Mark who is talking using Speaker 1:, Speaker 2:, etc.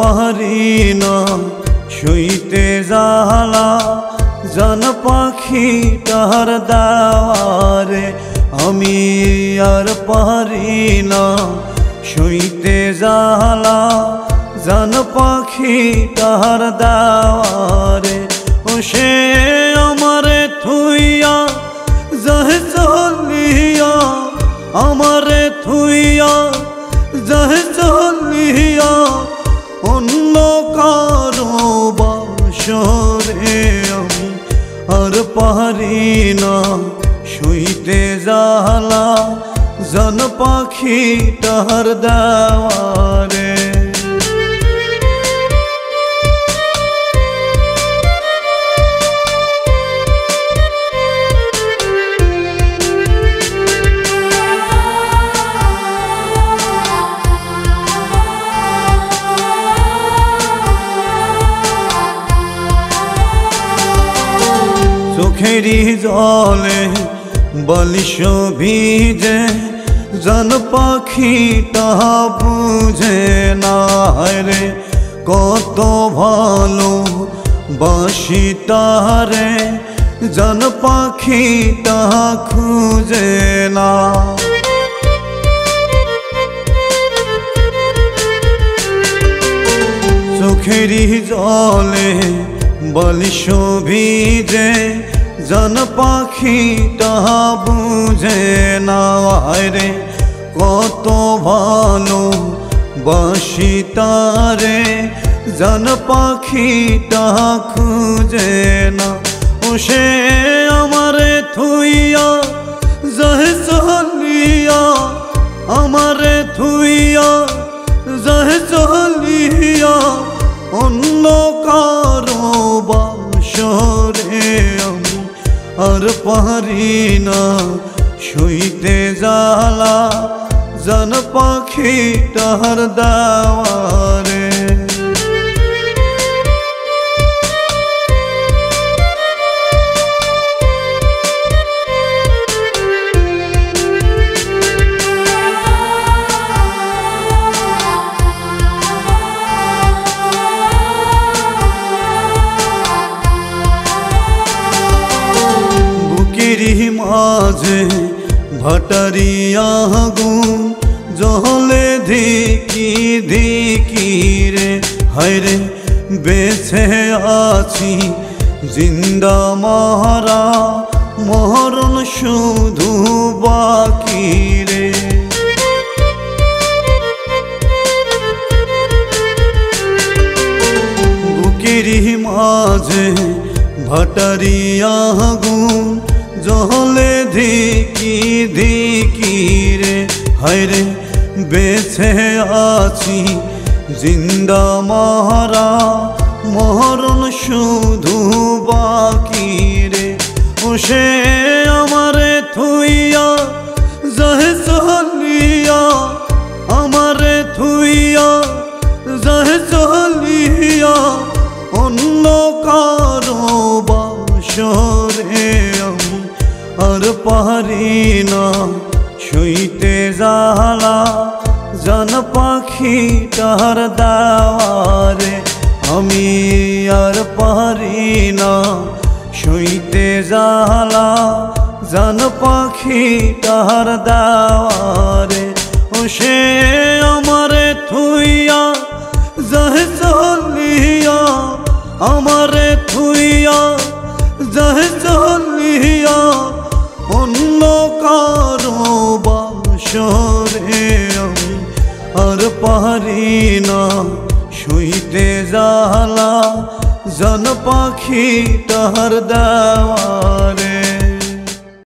Speaker 1: পারি না শুইতে জ্বালা জান পাখিটার দাওয়ারে আমি আর পারি না শুইতে জ্বালা জান পাখিটার দাওয়ারে ও সে আমারে থুইয়া যাহে চলিয়া আমারে থুইয়া যাহে চলিয়া অন্য কারো বাসরে আমি আর পারি না শুইতে জ্বালা জান পাখিটার দাওয়ারে চোখেরই জলে বালিশ ভিজে জান পাখিটা বুঝে না রে কত ভালো বাসি তারে জান পাখিটা খুঁজে না চোখেরই জলে বালিশ ভিজে জান পাখিটা বুঝে না রে কত ভালো বাসি তারে জান পাখিটা খুঁজে না ও সে আমারে থুইয়া যাহে চলিয়া আমারে থুইয়া যাহে চলিয়া অন্য কারো বাসরে আমি আর পারি না শুইতে জ্বালা জান পাখিটার দাওয়ারে মাঝে ভাটারিয়া আগুন জলে ধিকি ধিকি রে হায়রে বেছে আছি জিন্দা মহারা মরণ শুধু বাকি রে বুকেরই মাঝে ভাটারিয়া আগুন জলে ধিকি ধিকি রে হায়রে বেছে আছি জিন্দা মহারা মরণ শুধু বাকি রে ও সে আমারে থুইয়া যাহে চলিয়া আমারে থুইয়া যাহে চলিয়া অন্য কারো বাসরে আমি আর পারি না শুইতে জ্বালা জান পাখিটার দাওয়ারে আমি আর পারি না শুইতে জ্বালা জান পাখিটার দাওয়ারে ও সে আমারে থুইয়া যাহে চলিয়া আমারে থুইয়া যাহে চলিয়া অন্য কারো বাসরে আমি আর পারি না শুইতে জ্বালা জান পাখিটার দাওয়ারে।